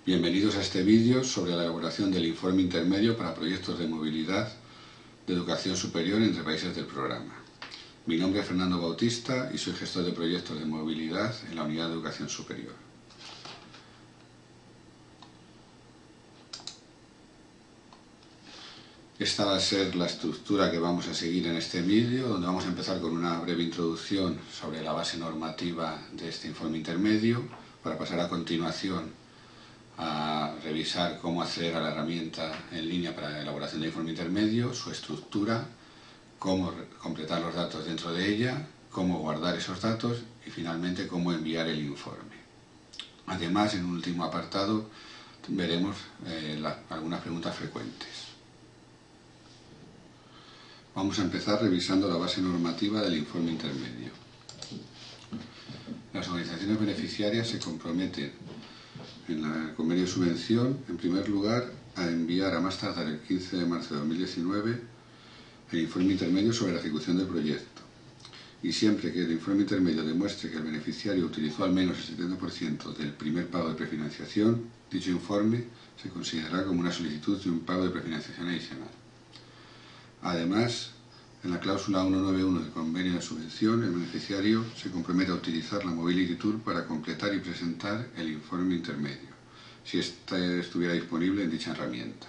Bienvenidos a este vídeo sobre la elaboración del informe intermedio para proyectos de movilidad de educación superior entre países del programa. Mi nombre es Fernando Bautista y soy gestor de proyectos de movilidad en la Unidad de Educación Superior. Esta va a ser la estructura que vamos a seguir en este vídeo, donde vamos a empezar con una breve introducción sobre la base normativa de este informe intermedio, para pasar a continuación a revisar cómo acceder a la herramienta en línea para la elaboración del informe intermedio, su estructura, cómo completar los datos dentro de ella, cómo guardar esos datos y finalmente cómo enviar el informe. Además, en un último apartado veremos algunas preguntas frecuentes. Vamos a empezar revisando la base normativa del informe intermedio. Las organizaciones beneficiarias se comprometen en el convenio de subvención, en primer lugar, a enviar a más tardar el 15 de marzo de 2019 el informe intermedio sobre la ejecución del proyecto. Y siempre que el informe intermedio demuestre que el beneficiario utilizó al menos el 70% del primer pago de prefinanciación, dicho informe se considerará como una solicitud de un pago de prefinanciación adicional. Además, en la cláusula 191 del convenio de subvención, el beneficiario se compromete a utilizar la Mobility Tool para completar y presentar el informe intermedio, si éste estuviera disponible en dicha herramienta.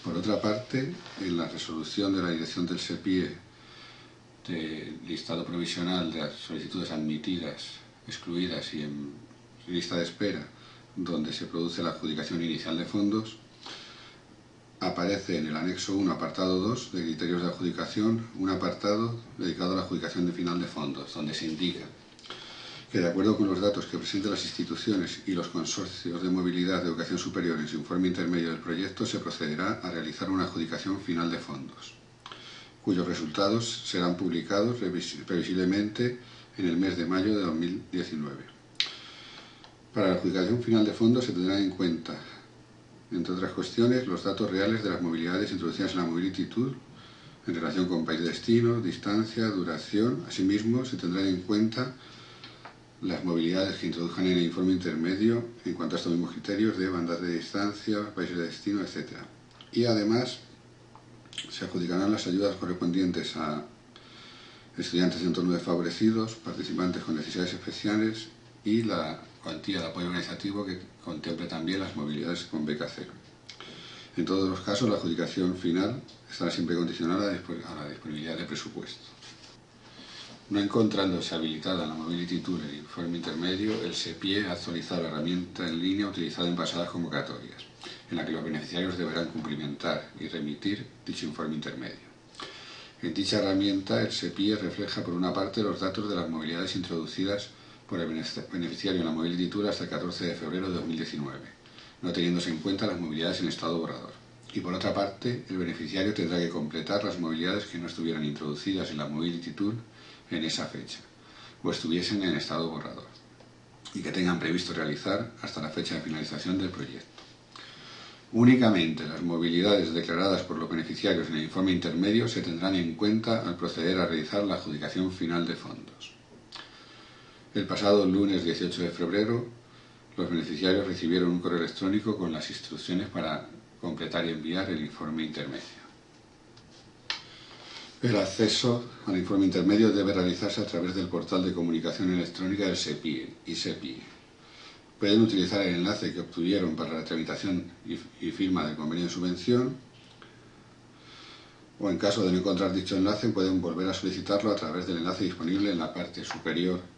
Por otra parte, en la resolución de la dirección del SEPIE de listado provisional de las solicitudes admitidas, excluidas y en lista de espera, donde se produce la adjudicación inicial de fondos, aparece en el anexo 1, apartado 2 de criterios de adjudicación, un apartado dedicado a la adjudicación de final de fondos, donde se indica que, de acuerdo con los datos que presenten las instituciones y los consorcios de movilidad de educación superior en su informe intermedio del proyecto, se procederá a realizar una adjudicación final de fondos, cuyos resultados serán publicados previsiblemente en el mes de mayo de 2019. Para la adjudicación final de fondos se tendrán en cuenta, entre otras cuestiones, los datos reales de las movilidades introducidas en la Mobility Tool en relación con país de destino, distancia, duración. Asimismo, se tendrán en cuenta las movilidades que introduzcan en el informe intermedio en cuanto a estos mismos criterios de bandas de distancia, países de destino, etc. Y además, se adjudicarán las ayudas correspondientes a estudiantes de entornos desfavorecidos, participantes con necesidades especiales y la cuantía de apoyo organizativo que contemple también las movilidades con beca cero. En todos los casos, la adjudicación final estará siempre condicionada a la disponibilidad de presupuesto. No encontrándose habilitada la Mobility Tool en el informe intermedio, el SEPIE ha actualizado la herramienta en línea utilizada en pasadas convocatorias, en la que los beneficiarios deberán cumplimentar y remitir dicho informe intermedio. En dicha herramienta, el SEPIE refleja por una parte los datos de las movilidades introducidas por el beneficiario en la Mobility Tool hasta el 14 de febrero de 2019, no teniéndose en cuenta las movilidades en estado borrador. Y por otra parte, el beneficiario tendrá que completar las movilidades que no estuvieran introducidas en la Mobility Tool en esa fecha, o estuviesen en estado borrador, y que tengan previsto realizar hasta la fecha de finalización del proyecto. Únicamente las movilidades declaradas por los beneficiarios en el informe intermedio se tendrán en cuenta al proceder a realizar la adjudicación final de fondos. El pasado lunes 18 de febrero, los beneficiarios recibieron un correo electrónico con las instrucciones para completar y enviar el informe intermedio. El acceso al informe intermedio debe realizarse a través del portal de comunicación electrónica del SEPIE y SEPIE. Pueden utilizar el enlace que obtuvieron para la tramitación y firma del convenio de subvención, o en caso de no encontrar dicho enlace pueden volver a solicitarlo a través del enlace disponible en la parte superior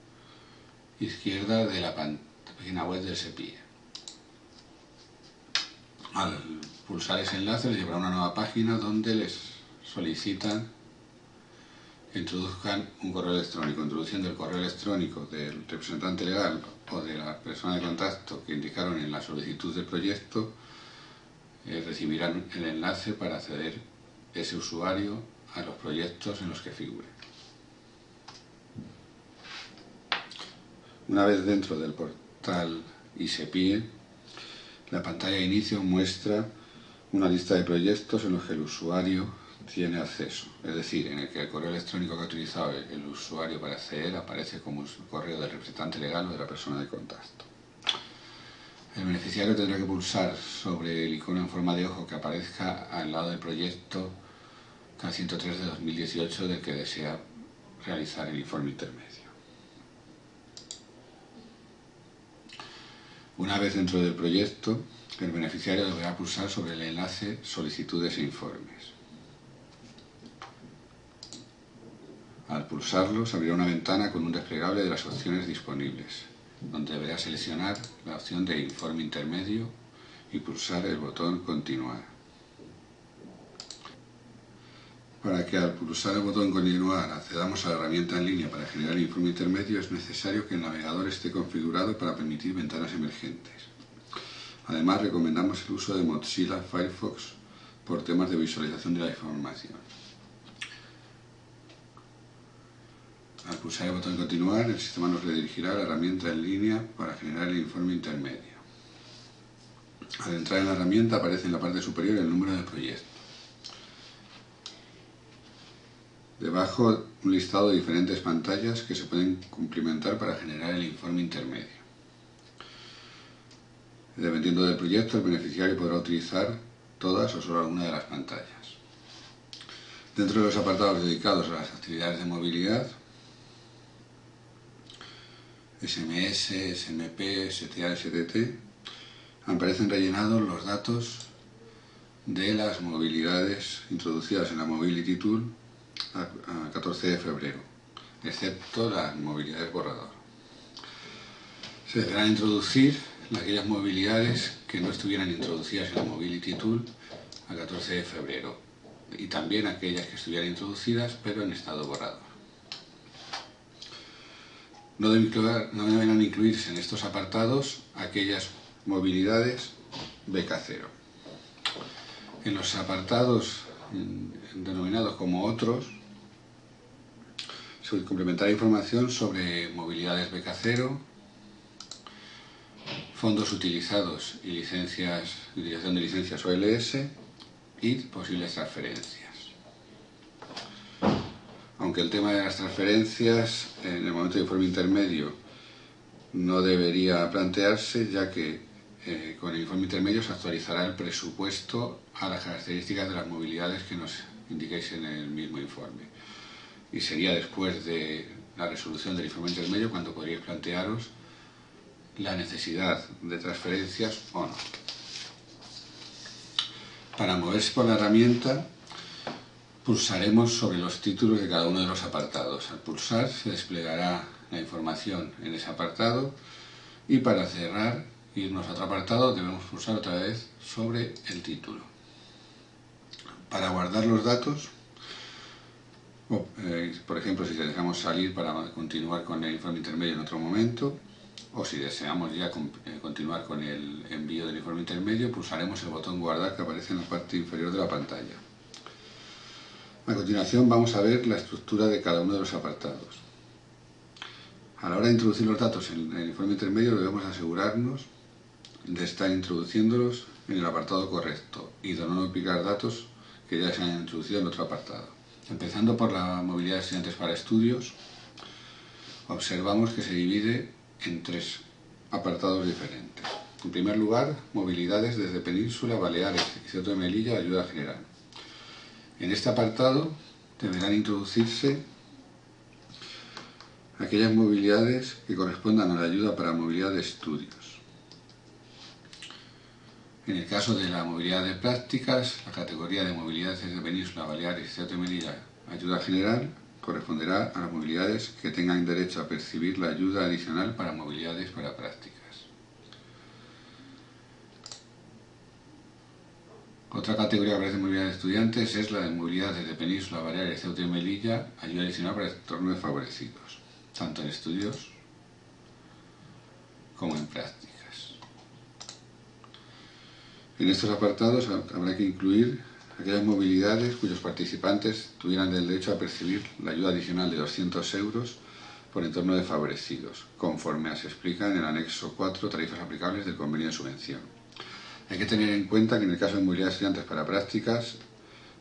izquierda de la página web del SEPIE. Al pulsar ese enlace les llevará a una nueva página donde les solicitan que introduzcan un correo electrónico. Introduciendo el correo electrónico del representante legal o de la persona de contacto que indicaron en la solicitud del proyecto, recibirán el enlace para acceder ese usuario a los proyectos en los que figure. Una vez dentro del portal ISEPIE, la pantalla de inicio muestra una lista de proyectos en los que el usuario tiene acceso, es decir, en el que el correo electrónico que ha utilizado el usuario para acceder aparece como un correo del representante legal o de la persona de contacto. El beneficiario tendrá que pulsar sobre el icono en forma de ojo que aparezca al lado del proyecto K103 de 2018 del que desea realizar el informe intermedio. Una vez dentro del proyecto, el beneficiario deberá pulsar sobre el enlace Solicitudes e informes. Al pulsarlo, se abrirá una ventana con un desplegable de las opciones disponibles, donde deberá seleccionar la opción de Informe intermedio y pulsar el botón Continuar. Para que al pulsar el botón Continuar accedamos a la herramienta en línea para generar el informe intermedio, es necesario que el navegador esté configurado para permitir ventanas emergentes. Además, recomendamos el uso de Mozilla Firefox por temas de visualización de la información. Al pulsar el botón Continuar, el sistema nos redirigirá a la herramienta en línea para generar el informe intermedio. Al entrar en la herramienta aparece en la parte superior el número del proyecto. Debajo, un listado de diferentes pantallas que se pueden cumplimentar para generar el informe intermedio. Dependiendo del proyecto, el beneficiario podrá utilizar todas o solo alguna de las pantallas. Dentro de los apartados dedicados a las actividades de movilidad, SMS, SMP, STA, STT, aparecen rellenados los datos de las movilidades introducidas en la Mobility Tool a 14 de febrero, excepto las movilidades borrador. Se deberán introducir aquellas movilidades que no estuvieran introducidas en la Mobility Tool a 14 de febrero y también aquellas que estuvieran introducidas pero en estado borrador. No deberán incluirse en estos apartados aquellas movilidades BK0. En los apartados denominados como otros, se complementará información sobre movilidades BK0, fondos utilizados y utilización de licencias OLS y posibles transferencias. Aunque el tema de las transferencias en el momento de informe intermedio no debería plantearse, ya que con el informe intermedio se actualizará el presupuesto a las características de las movilidades que nos indiquéis en el mismo informe. Y sería después de la resolución del informe intermedio cuando podríais plantearos la necesidad de transferencias o no. Para moverse por la herramienta, pulsaremos sobre los títulos de cada uno de los apartados. Al pulsar se desplegará la información en ese apartado y para cerrar e irnos a otro apartado debemos pulsar otra vez sobre el título. Para guardar los datos, por ejemplo, si deseamos salir para continuar con el informe intermedio en otro momento, o si deseamos ya continuar con el envío del informe intermedio, pulsaremos el botón Guardar que aparece en la parte inferior de la pantalla. A continuación vamos a ver la estructura de cada uno de los apartados. A la hora de introducir los datos en el informe intermedio debemos asegurarnos de estar introduciéndolos en el apartado correcto y de no duplicar datos que ya se hayan introducido en otro apartado. Empezando por la movilidad de estudiantes para estudios, observamos que se divide en tres apartados diferentes. En primer lugar, movilidades desde Península, Baleares y Ceuta y Melilla, ayuda general. En este apartado deberán introducirse aquellas movilidades que correspondan a la ayuda para movilidad de estudios. En el caso de la movilidad de prácticas, la categoría de movilidades desde Península, Baleares y Ceuta y Melilla, ayuda general, corresponderá a las movilidades que tengan derecho a percibir la ayuda adicional para movilidades para prácticas. Otra categoría que aparece en movilidad de estudiantes es la de movilidad desde Península, Baleares, Ceuta y Melilla, ayuda adicional para entornos desfavorecidos, tanto en estudios como en prácticas. En estos apartados habrá que incluir aquellas movilidades cuyos participantes tuvieran el derecho a percibir la ayuda adicional de 200 euros por entornos desfavorecidos, conforme se explica en el anexo 4, tarifas aplicables del convenio de subvención. Hay que tener en cuenta que en el caso de movilidad de estudiantes para prácticas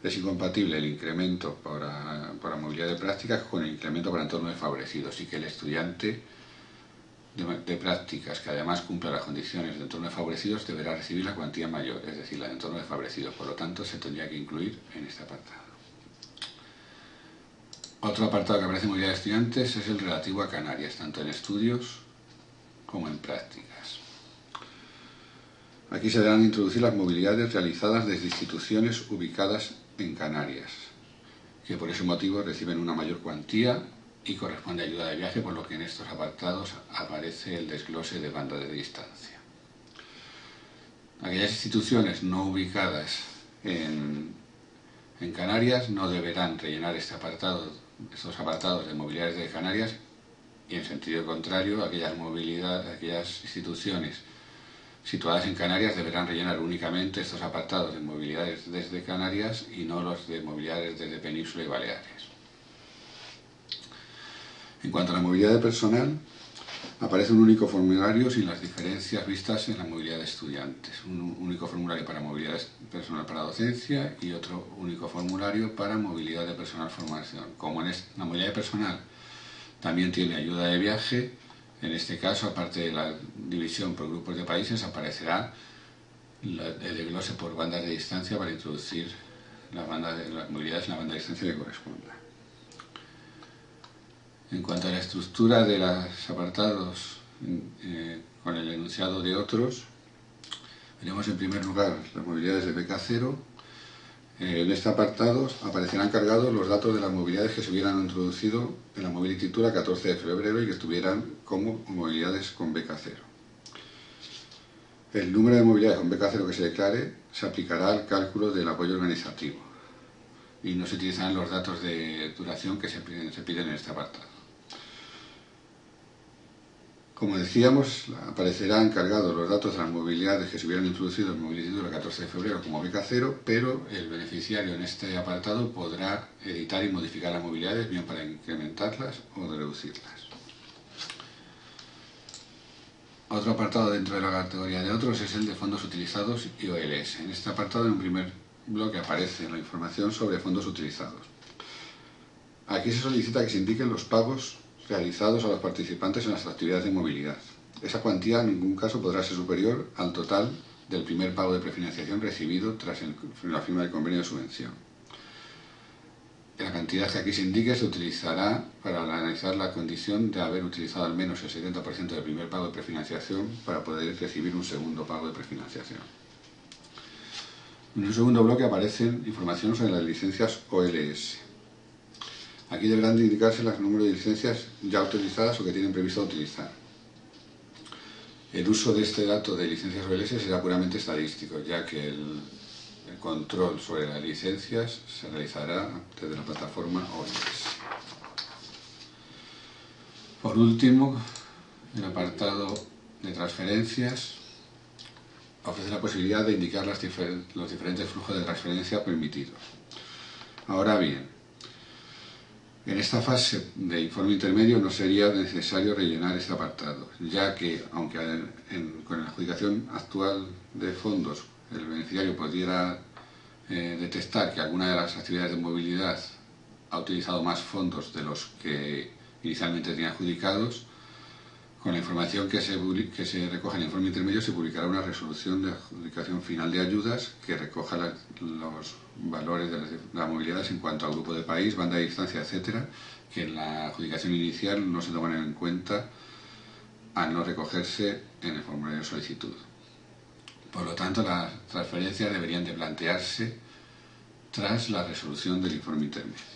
es incompatible el incremento para movilidad de prácticas con el incremento para entornos desfavorecidos y que el estudiante de prácticas que además cumpla las condiciones de entorno desfavorecidos deberá recibir la cuantía mayor, es decir, la de entorno desfavorecido. Por lo tanto, se tendría que incluir en este apartado. Otro apartado que aparece en movilidad de estudiantes es el relativo a Canarias, tanto en estudios como en prácticas. Aquí se deberán introducir las movilidades realizadas desde instituciones ubicadas en Canarias, que por ese motivo reciben una mayor cuantía y corresponde ayuda de viaje, por lo que en estos apartados aparece el desglose de banda de distancia. Aquellas instituciones no ubicadas en Canarias no deberán rellenar estos apartados de movilidades de Canarias, y en sentido contrario, aquellas instituciones situadas en Canarias deberán rellenar únicamente estos apartados de movilidades desde Canarias y no los de movilidades desde Península y Baleares. En cuanto a la movilidad de personal, aparece un único formulario sin las diferencias vistas en la movilidad de estudiantes. Un único formulario para movilidad de personal para docencia y otro único formulario para movilidad de personal formación. Como en la movilidad de personal también tiene ayuda de viaje, en este caso, aparte de la división por grupos de países, aparecerá el desglose por bandas de distancia para introducir las movilidades en la banda de distancia que corresponda. En cuanto a la estructura de los apartados con el enunciado de otros, veremos en primer lugar las movilidades de beca cero. En este apartado aparecerán cargados los datos de las movilidades que se hubieran introducido en la Mobility Tool a 14 de febrero y que estuvieran como movilidades con beca cero. El número de movilidades con beca cero que se declare se aplicará al cálculo del apoyo organizativo y no se utilizarán los datos de duración que se piden en este apartado. Como decíamos, aparecerán cargados los datos de las movilidades que se hubieran introducido en Mobility Tool el 14 de febrero como beca cero, pero el beneficiario en este apartado podrá editar y modificar las movilidades, bien para incrementarlas o reducirlas. Otro apartado dentro de la categoría de otros es el de fondos utilizados y OLS. En este apartado, en un primer bloque, aparece la información sobre fondos utilizados. Aquí se solicita que se indiquen los pagos realizados a los participantes en las actividades de movilidad. Esa cuantía en ningún caso podrá ser superior al total del primer pago de prefinanciación recibido tras la firma del convenio de subvención. La cantidad que aquí se indique se utilizará para analizar la condición de haber utilizado al menos el 70% del primer pago de prefinanciación para poder recibir un segundo pago de prefinanciación. En un segundo bloque aparecen información sobre las licencias OLS. Aquí deberán de indicarse los números de licencias ya utilizadas o que tienen previsto utilizar. El uso de este dato de licencias OLS será puramente estadístico, ya que el control sobre las licencias se realizará desde la plataforma OLS. Por último, el apartado de transferencias ofrece la posibilidad de indicar los diferentes flujos de transferencia permitidos. Ahora bien, en esta fase de informe intermedio no sería necesario rellenar este apartado, ya que, aunque con la adjudicación actual de fondos el beneficiario pudiera detectar que alguna de las actividades de movilidad ha utilizado más fondos de los que inicialmente tenía adjudicados, con la información que se recoge en el informe intermedio se publicará una resolución de adjudicación final de ayudas que recoja los valores de las movilidades en cuanto al grupo de país, banda de distancia, etcétera, que en la adjudicación inicial no se toman en cuenta al no recogerse en el formulario de solicitud. Por lo tanto, las transferencias deberían de plantearse tras la resolución del informe intermedio.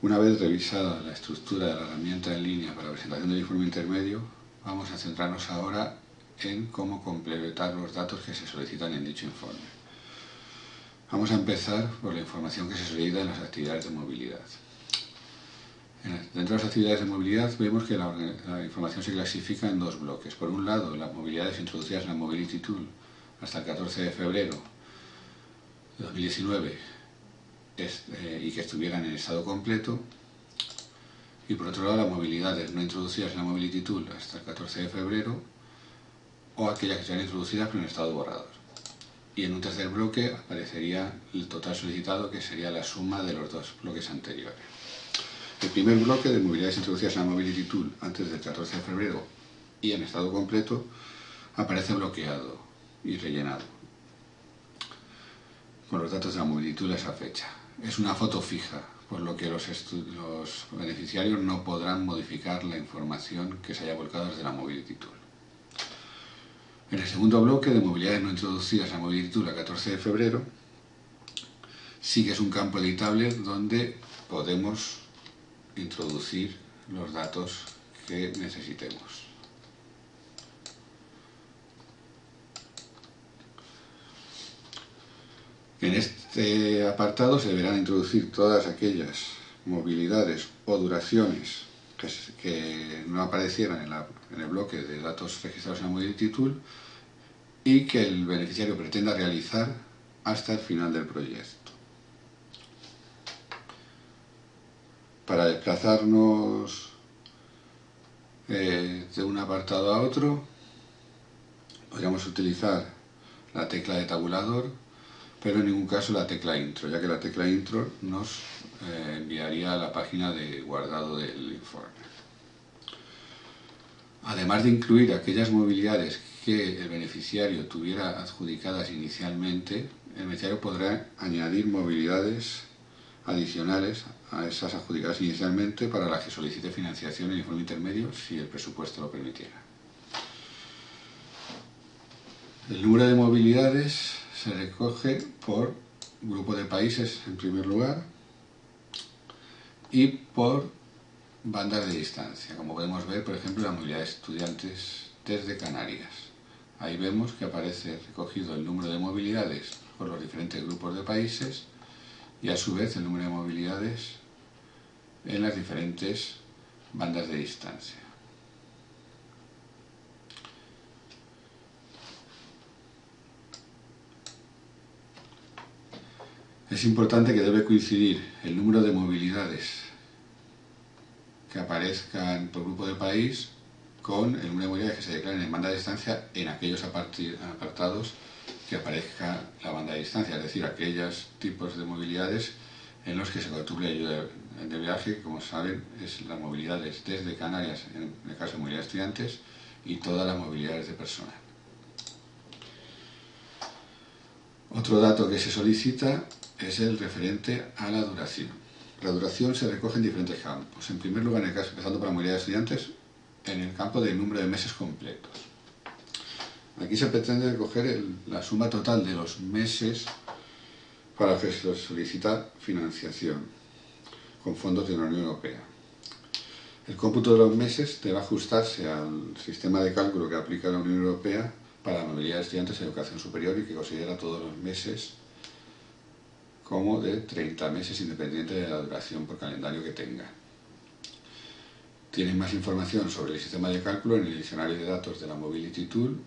Una vez revisada la estructura de la herramienta en línea para la presentación del informe intermedio, vamos a centrarnos ahora en cómo completar los datos que se solicitan en dicho informe. Vamos a empezar por la información que se solicita en las actividades de movilidad. Dentro de las actividades de movilidad vemos que la información se clasifica en dos bloques. Por un lado, las movilidades introducidas en la Mobility Tool hasta el 14 de febrero de 2019 y que estuvieran en estado completo, y por otro lado las movilidades no introducidas en la Mobility Tool hasta el 14 de febrero o aquellas que sean introducidas pero en estado borrador. Y en un tercer bloque aparecería el total solicitado, que sería la suma de los dos bloques anteriores. El primer bloque de movilidades introducidas en la Mobility Tool antes del 14 de febrero y en estado completo aparece bloqueado y rellenado con los datos de la Mobility Tool a esa fecha. Es una foto fija, por lo que los beneficiarios no podrán modificar la información que se haya volcado desde la Mobility Tool. En el segundo bloque de movilidades no introducidas a Mobility Tool a 14 de febrero, sí que es un campo editable donde podemos introducir los datos que necesitemos. En este apartado se deberán introducir todas aquellas movilidades o duraciones que no aparecieran en el bloque de datos registrados en la Mobility Tool y que el beneficiario pretenda realizar hasta el final del proyecto. Para desplazarnos de un apartado a otro, podríamos utilizar la tecla de tabulador, pero en ningún caso la tecla intro, ya que la tecla intro nos enviaría a la página de guardado del informe. Además de incluir aquellas movilidades que el beneficiario tuviera adjudicadas inicialmente, el beneficiario podrá añadir movilidades adicionales a esas adjudicadas inicialmente para las que solicite financiación en informe intermedio si el presupuesto lo permitiera. El número de movilidades se recoge por grupo de países en primer lugar y por bandas de distancia, como podemos ver, por ejemplo, la movilidad de estudiantes desde Canarias. Ahí vemos que aparece recogido el número de movilidades por los diferentes grupos de países y a su vez el número de movilidades en las diferentes bandas de distancia. Es importante que debe coincidir el número de movilidades que aparezcan por grupo de país con el número de movilidades que se declaren en banda de distancia en aquellos apartados que aparezca la banda de distancia, es decir, aquellos tipos de movilidades en los que se contemple ayuda de viaje, que como saben es las movilidades desde Canarias en el caso de movilidad de estudiantes y todas las movilidades de personal. Otro dato que se solicita es el referente a la duración. La duración se recoge en diferentes campos. En primer lugar, en el caso, empezando por la movilidad de estudiantes, en el campo del número de meses completos. Aquí se pretende recoger la suma total de los meses para los que se solicita financiación con fondos de la Unión Europea. El cómputo de los meses debe ajustarse al sistema de cálculo que aplica la Unión Europea para la movilidad de estudiantes en educación superior y que considera todos los meses como de 30 meses independiente de la duración por calendario que tenga. Tienen más información sobre el sistema de cálculo en el diccionario de datos de la Mobility Tool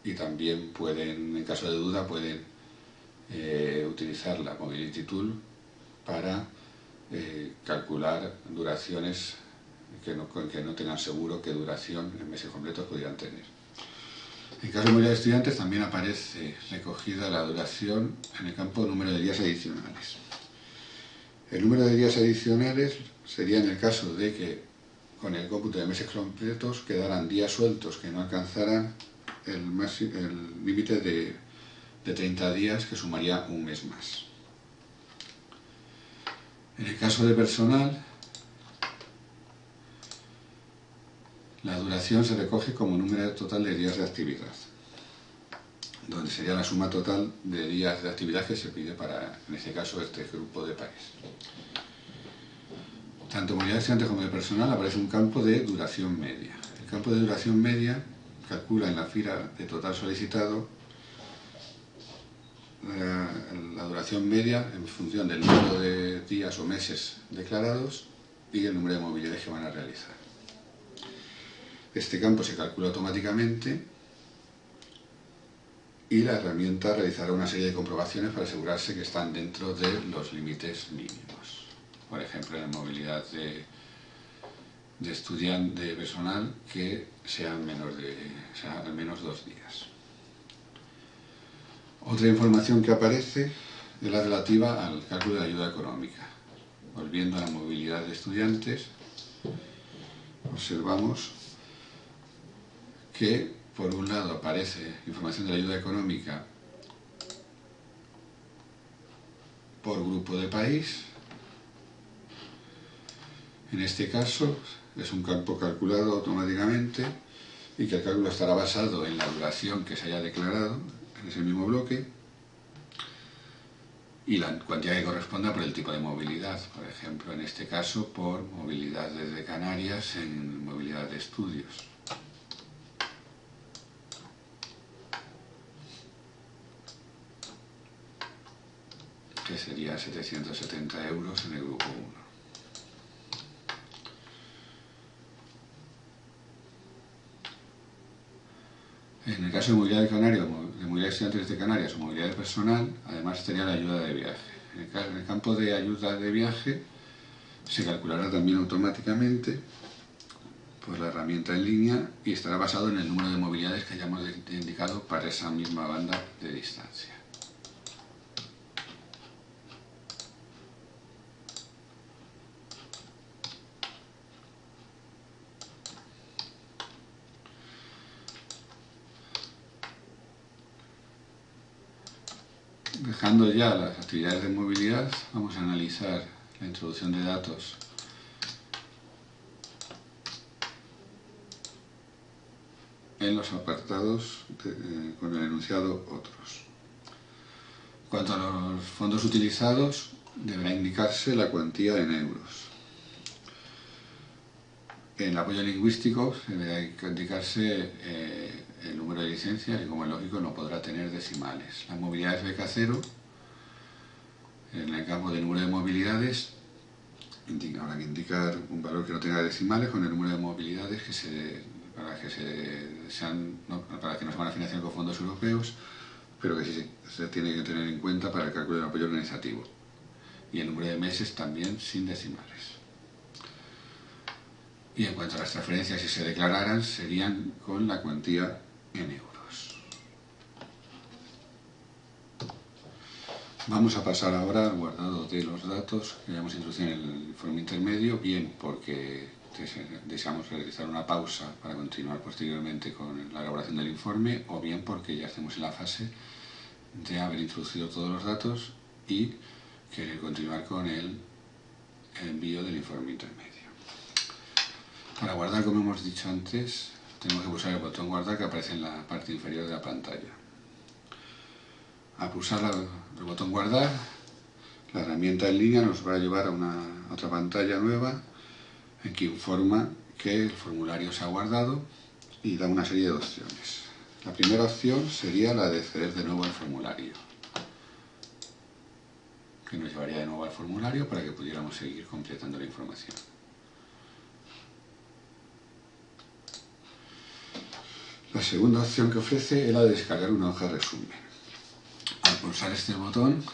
y también pueden, en caso de duda, pueden utilizar la Mobility Tool para calcular duraciones que no tengan seguro qué duración en meses completos podrían tener. En caso de movilidad de estudiantes también aparece recogida la duración en el campo número de días adicionales. El número de días adicionales sería en el caso de que con el cómputo de meses completos quedaran días sueltos que no alcanzaran el límite de 30 días, que sumaría un mes más. En el caso de personal, la duración se recoge como número total de días de actividad, donde sería la suma total de días de actividad que se pide para, en este caso, este grupo de país. Tanto en movilidad de estudiantes como de personal aparece un campo de duración media. El campo de duración media calcula en la fila de total solicitado la duración media en función del número de días o meses declarados y el número de movilidades que van a realizar. Este campo se calcula automáticamente y la herramienta realizará una serie de comprobaciones para asegurarse que están dentro de los límites mínimos. Por ejemplo, en la movilidad de estudiante de personal que sea al menos 2 días. Otra información que aparece es la relativa al cálculo de ayuda económica. volviendo a la movilidad de estudiantes, observamos que por un lado aparece información de la ayuda económica por grupo de país. En este caso es un campo calculado automáticamente y que el cálculo estará basado en la duración que se haya declarado en ese mismo bloque y la cuantía que corresponda por el tipo de movilidad, por ejemplo, en este caso por movilidad desde Canarias en movilidad de estudios. Que sería 770 euros en el grupo 1. En el caso de movilidad de Canarias, de movilidad de estudiantes de Canarias o movilidad de personal, además tenía la ayuda de viaje. En el campo de ayuda de viaje se calculará también automáticamente por la herramienta en línea y estará basado en el número de movilidades que hayamos indicado para esa misma banda de distancia. Dejando ya las actividades de movilidad, vamos a analizar la introducción de datos en los apartados con el enunciado Otros. En cuanto a los fondos utilizados, deberá indicarse la cuantía en euros. En el apoyo lingüístico deberá indicarse el número de licencias y, como es lógico, no podrá tener decimales. La movilidad es beca cero. En el campo de número de movilidades habrá que indicar un valor que no tenga decimales con el número de movilidades para que no se van a financiar con fondos europeos, pero que sí se tiene que tener en cuenta para el cálculo del apoyo organizativo. Y el número de meses también sin decimales. Y en cuanto a las transferencias, si se declararan, serían con la cuantía en euros. Vamos a pasar ahora al guardado de los datos que hayamos introducido en el informe intermedio, bien porque deseamos realizar una pausa para continuar posteriormente con la elaboración del informe, o bien porque ya estemos en la fase de haber introducido todos los datos y querer continuar con el envío del informe intermedio. Para guardar, como hemos dicho antes, tenemos que pulsar el botón guardar que aparece en la parte inferior de la pantalla. Al pulsar el botón guardar, la herramienta en línea nos va a llevar a otra pantalla nueva en que informa que el formulario se ha guardado y da una serie de opciones. La primera opción sería la de acceder de nuevo al formulario, que nos llevaría de nuevo al formulario para que pudiéramos seguir completando la información. La segunda opción que ofrece es la de descargar una hoja de resumen. Al pulsar este botón,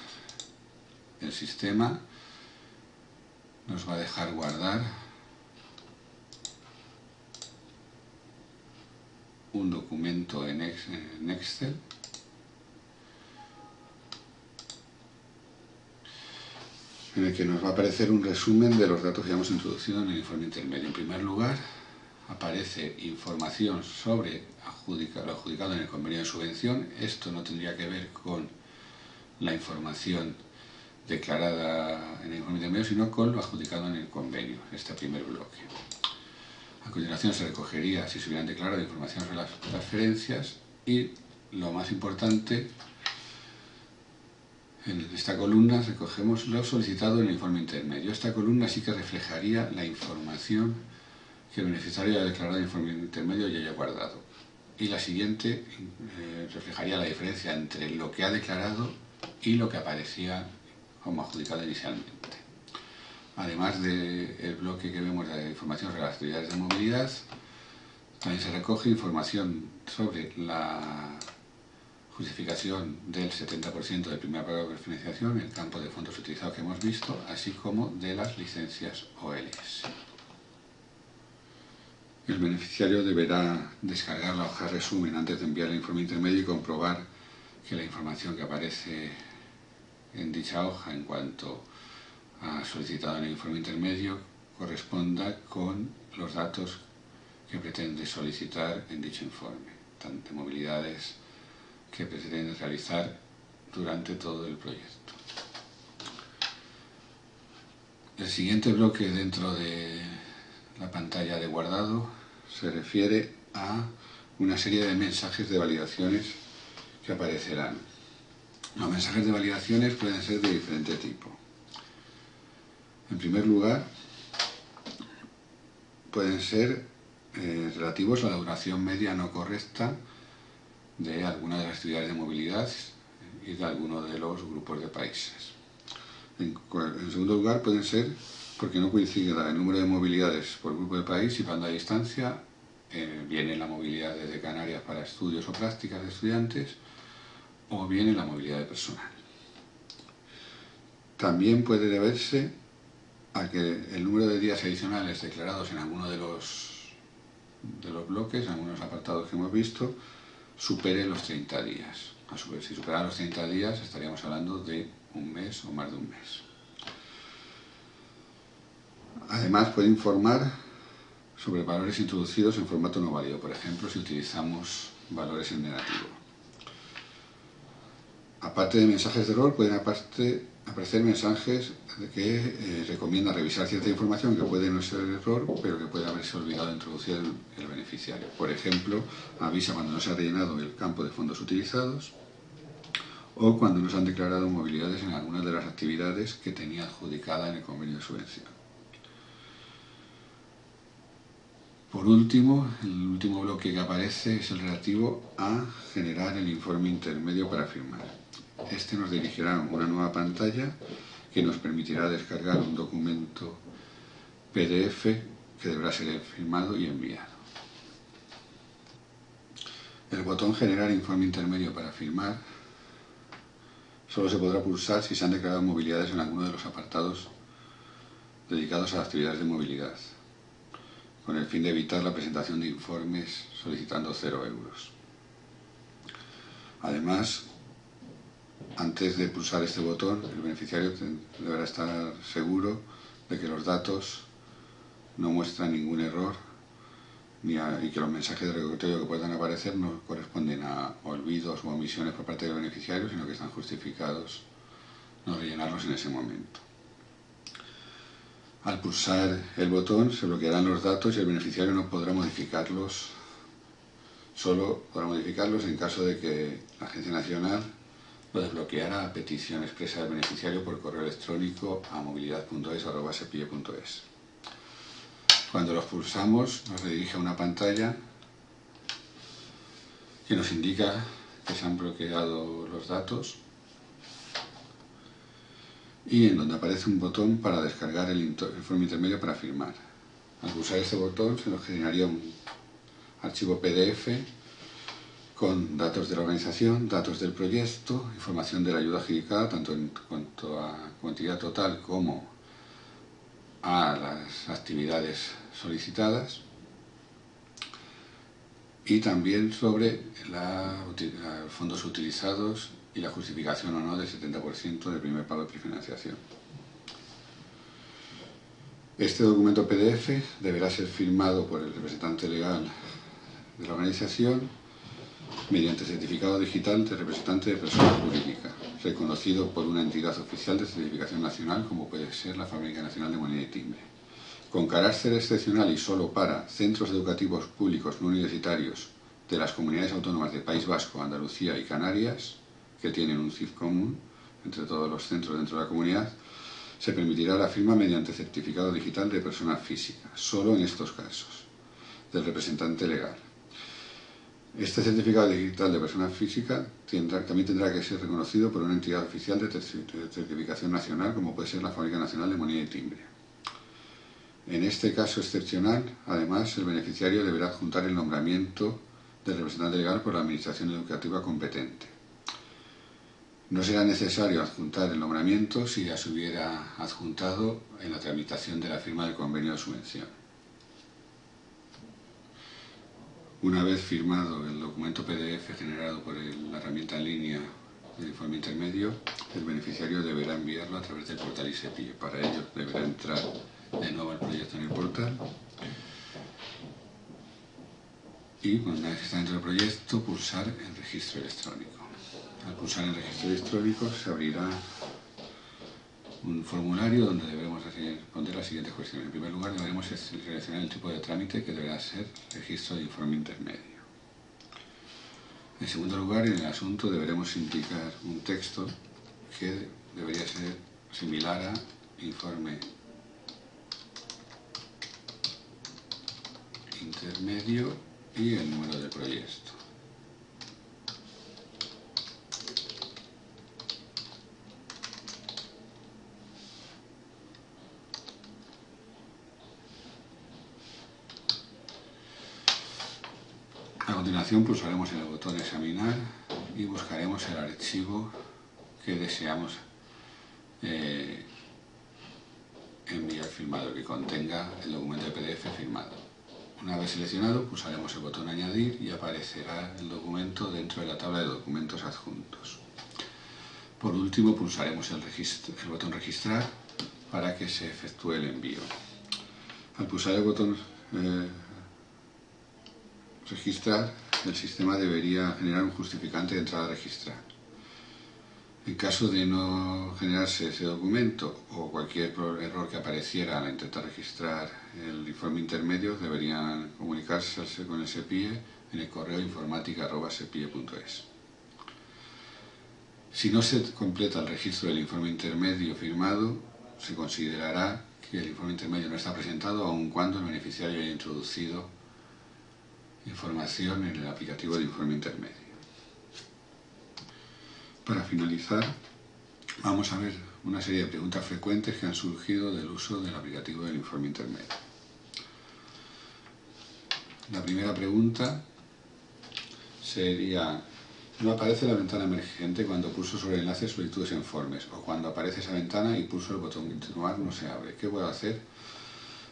el sistema nos va a dejar guardar un documento en Excel en el que nos va a aparecer un resumen de los datos que hemos introducido en el informe intermedio. En primer lugar, aparece información sobre lo adjudicado en el convenio de subvención. Esto no tendría que ver con la información declarada en el informe intermedio, sino con lo adjudicado en el convenio, este primer bloque. A continuación se recogería, si se hubieran declarado, información sobre las transferencias y, lo más importante, en esta columna recogemos lo solicitado en el informe intermedio. Esta columna sí que reflejaría la información que el beneficiario haya declarado en el informe intermedio y haya guardado. Y la siguiente reflejaría la diferencia entre lo que ha declarado y lo que aparecía como adjudicado inicialmente. Además del bloque que vemos de información sobre las actividades de movilidad, también se recoge información sobre la justificación del 70% del primer pago de financiación, el campo de fondos utilizados que hemos visto, así como de las licencias OLS. El beneficiario deberá descargar la hoja resumen antes de enviar el informe intermedio y comprobar que la información que aparece en dicha hoja en cuanto solicitado en el informe intermedio corresponda con los datos que pretende solicitar en dicho informe, tanto movilidades que pretende realizar durante todo el proyecto. El siguiente bloque dentro de la pantalla de guardado se refiere a una serie de mensajes de validaciones que aparecerán. Los mensajes de validaciones pueden ser de diferente tipo. En primer lugar, pueden ser relativos a la duración media no correcta de alguna de las actividades de movilidad y de alguno de los grupos de países. En segundo lugar, pueden ser porque no coincida el número de movilidades por grupo de país y banda de distancia, bien en la movilidad desde Canarias para estudios o prácticas de estudiantes, o bien en la movilidad de personal. También puede deberse a que el número de días adicionales declarados en alguno de los bloques, en algunos apartados que hemos visto, supere los 30 días. A su vez, si supera los 30 días, estaríamos hablando de un mes o más de un mes. Además, puede informar sobre valores introducidos en formato no válido, por ejemplo, si utilizamos valores en negativo. Aparte de mensajes de error, pueden aparecer mensajes que recomiendan revisar cierta información que puede no ser error, pero que puede haberse olvidado de introducir el beneficiario. Por ejemplo, avisa cuando no se ha rellenado el campo de fondos utilizados o cuando no se han declarado movilidades en algunas de las actividades que tenía adjudicada en el convenio de subvención. Por último, el último bloque que aparece es el relativo a generar el informe intermedio para firmar. Este nos dirigirá a una nueva pantalla que nos permitirá descargar un documento PDF que deberá ser firmado y enviado. El botón Generar informe intermedio para firmar solo se podrá pulsar si se han declarado movilidades en alguno de los apartados dedicados a las actividades de movilidad, con el fin de evitar la presentación de informes solicitando 0 euros. Además, antes de pulsar este botón, el beneficiario deberá estar seguro de que los datos no muestran ningún error y que los mensajes de recordatorio que puedan aparecer no corresponden a olvidos o omisiones por parte del beneficiario, sino que están justificados no rellenarlos en ese momento. Al pulsar el botón se bloquearán los datos y el beneficiario no podrá modificarlos, solo podrá modificarlos en caso de que la Agencia Nacional lo desbloqueara a petición expresa del beneficiario por correo electrónico a movilidad.es@sepie.es. Cuando los pulsamos nos redirige a una pantalla que nos indica que se han bloqueado los datos y en donde aparece un botón para descargar el informe intermedio para firmar. Al pulsar este botón se nos generaría un archivo PDF con datos de la organización, datos del proyecto, información de la ayuda adjudicada, tanto en cuanto a cuantía total como a las actividades solicitadas, y también sobre los fondos utilizados y la justificación o no del 70% del primer pago de prefinanciación. Este documento PDF deberá ser firmado por el representante legal de la organización mediante certificado digital de representante de persona jurídica, reconocido por una entidad oficial de certificación nacional como puede ser la Fábrica Nacional de Moneda y Timbre. Con carácter excepcional y solo para centros educativos públicos no universitarios de las comunidades autónomas de País Vasco, Andalucía y Canarias, que tienen un CIF común entre todos los centros dentro de la comunidad, se permitirá la firma mediante certificado digital de persona física, solo en estos casos, del representante legal. Este certificado digital de persona física también tendrá que ser reconocido por una entidad oficial de certificación nacional, como puede ser la Fábrica Nacional de Moneda y Timbre. En este caso excepcional, además, el beneficiario deberá adjuntar el nombramiento del representante legal por la Administración Educativa competente. No será necesario adjuntar el nombramiento si ya se hubiera adjuntado en la tramitación de la firma del convenio de subvención. Una vez firmado el documento PDF generado por la herramienta en línea del informe intermedio, el beneficiario deberá enviarlo a través del portal ISEPIE. Para ello deberá entrar de nuevo al proyecto en el portal y una vez que está dentro del proyecto pulsar en registro electrónico. Al pulsar en registro electrónico se abrirá un formulario donde deberemos responder las siguientes cuestiones. En primer lugar, deberemos seleccionar el tipo de trámite, que deberá ser registro de informe intermedio. En segundo lugar, en el asunto deberemos indicar un texto que debería ser similar a informe intermedio y el número de proyecto. A continuación pulsaremos en el botón examinar y buscaremos el archivo que deseamos enviar firmado, que contenga el documento de PDF firmado. Una vez seleccionado pulsaremos el botón añadir y aparecerá el documento dentro de la tabla de documentos adjuntos. Por último pulsaremos el botón registrar para que se efectúe el envío. Al pulsar el botón registrar, el sistema debería generar un justificante de entrada a registrar. En caso de no generarse ese documento o cualquier error que apareciera al intentar registrar el informe intermedio, deberían comunicarse con el SEPIE en el correo informática@sepie.es. Si no se completa el registro del informe intermedio firmado, se considerará que el informe intermedio no está presentado, aun cuando el beneficiario haya introducido información en el aplicativo de informe intermedio. Para finalizar, vamos a ver una serie de preguntas frecuentes que han surgido del uso del aplicativo del informe intermedio. La primera pregunta sería: no aparece la ventana emergente cuando pulso sobre el enlace solicitudes e informes, o cuando aparece esa ventana y pulso el botón continuar no se abre. ¿Qué puedo hacer?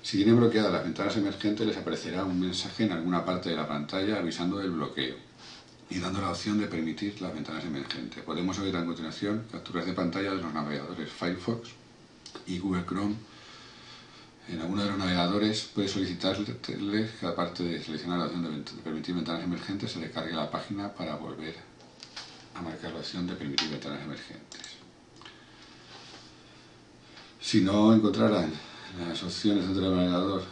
Si tienen bloqueadas las ventanas emergentes, les aparecerá un mensaje en alguna parte de la pantalla avisando del bloqueo y dando la opción de permitir las ventanas emergentes. Podemos ver a continuación capturas de pantalla de los navegadores Firefox y Google Chrome. En alguno de los navegadores puede solicitarles que, aparte de seleccionar la opción de permitir ventanas emergentes, se le cargue la página para volver a marcar la opción de permitir ventanas emergentes. Si no encontraran las opciones dentro del navegador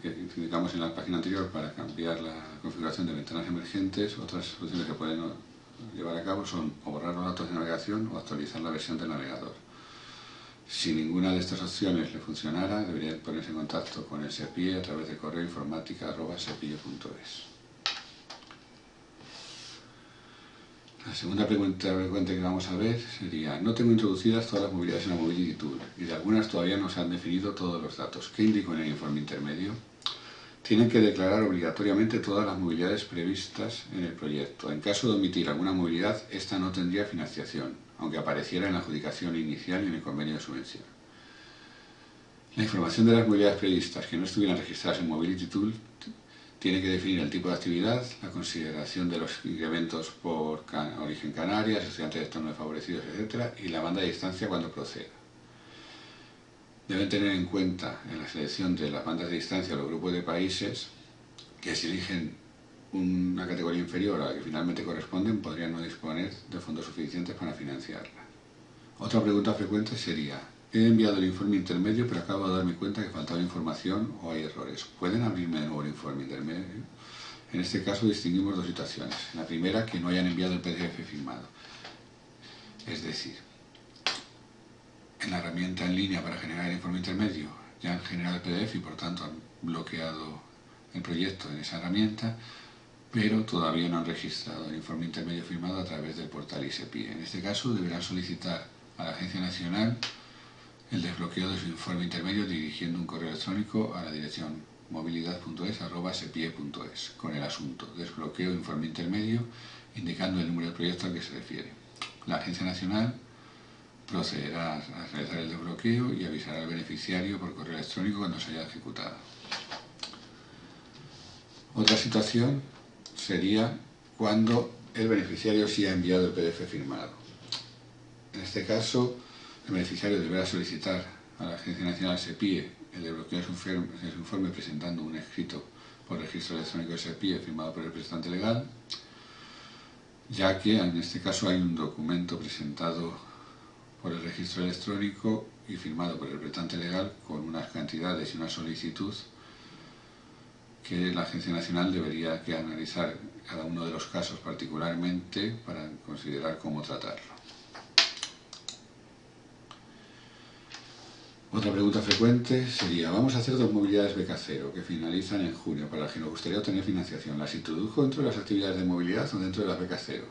que indicamos en la página anterior para cambiar la configuración de ventanas emergentes, otras soluciones que pueden llevar a cabo son o borrar los datos de navegación o actualizar la versión del navegador. Si ninguna de estas opciones le funcionara, debería ponerse en contacto con el SEPIE a través del correo informática@sepie.es. La segunda pregunta frecuente que vamos a ver sería: no tengo introducidas todas las movilidades en la Mobility Tool y de algunas todavía no se han definido todos los datos. ¿Qué indico en el informe intermedio? Tienen que declarar obligatoriamente todas las movilidades previstas en el proyecto. En caso de omitir alguna movilidad, esta no tendría financiación, aunque apareciera en la adjudicación inicial y en el convenio de subvención. La información de las movilidades previstas que no estuvieran registradas en Mobility Tool tiene que definir el tipo de actividad, la consideración de los incrementos por origen Canarias, estudiantes de entornos desfavorecidos, etc., y la banda de distancia cuando proceda. Deben tener en cuenta en la selección de las bandas de distancia los grupos de países que, si eligen una categoría inferior a la que finalmente corresponden, podrían no disponer de fondos suficientes para financiarla. Otra pregunta frecuente sería: he enviado el informe intermedio, pero acabo de darme cuenta que faltaba información o hay errores. ¿Pueden abrirme de nuevo el informe intermedio? En este caso distinguimos dos situaciones. La primera, que no hayan enviado el PDF firmado. Es decir, en la herramienta en línea para generar el informe intermedio ya han generado el PDF y por tanto han bloqueado el proyecto en esa herramienta, pero todavía no han registrado el informe intermedio firmado a través del portal ISEPIE. En este caso deberán solicitar a la Agencia Nacional el desbloqueo de su informe intermedio dirigiendo un correo electrónico a la dirección movilidad.es@sepie.es con el asunto desbloqueo informe intermedio, indicando el número del proyecto al que se refiere. La Agencia Nacional procederá a realizar el desbloqueo y avisará al beneficiario por correo electrónico cuando se haya ejecutado. Otra situación sería cuando el beneficiario sí ha enviado el PDF firmado. En este caso, el beneficiario deberá solicitar a la Agencia Nacional SEPIE el desbloqueo de su informe presentando un escrito por registro electrónico de SEPIE firmado por el representante legal, ya que en este caso hay un documento presentado por el registro electrónico y firmado por el representante legal con unas cantidades y una solicitud que la Agencia Nacional debería analizar cada uno de los casos particularmente para considerar cómo tratarlo. Otra pregunta frecuente sería: vamos a hacer 2 movilidades beca cero que finalizan en junio para las que nos gustaría obtener financiación. ¿Las introdujo dentro de las actividades de movilidad o dentro de las becas cero?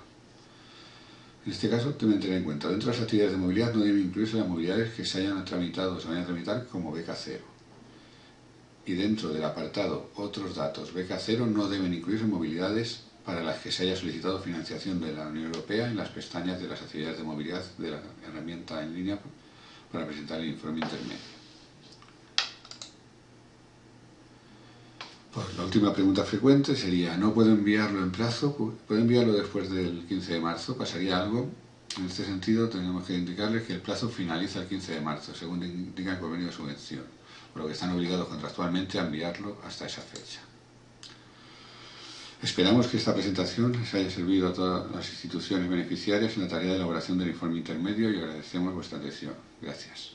En este caso, deben tener en cuenta, dentro de las actividades de movilidad no deben incluirse las movilidades que se hayan tramitado o se vayan a tramitar como beca cero. Y dentro del apartado Otros datos, beca cero, no deben incluirse movilidades para las que se haya solicitado financiación de la Unión Europea en las pestañas de las actividades de movilidad de la herramienta en línea para presentar el informe intermedio. Pues la última pregunta frecuente sería: ¿no puedo enviarlo en plazo? ¿Puedo enviarlo después del 15 de marzo? ¿Pasaría algo? En este sentido, tenemos que indicarles que el plazo finaliza el 15 de marzo, según indica el convenio de subvención, por lo que están obligados contractualmente a enviarlo hasta esa fecha. Esperamos que esta presentación les haya servido a todas las instituciones beneficiarias en la tarea de elaboración del informe intermedio y agradecemos vuestra atención. Gracias.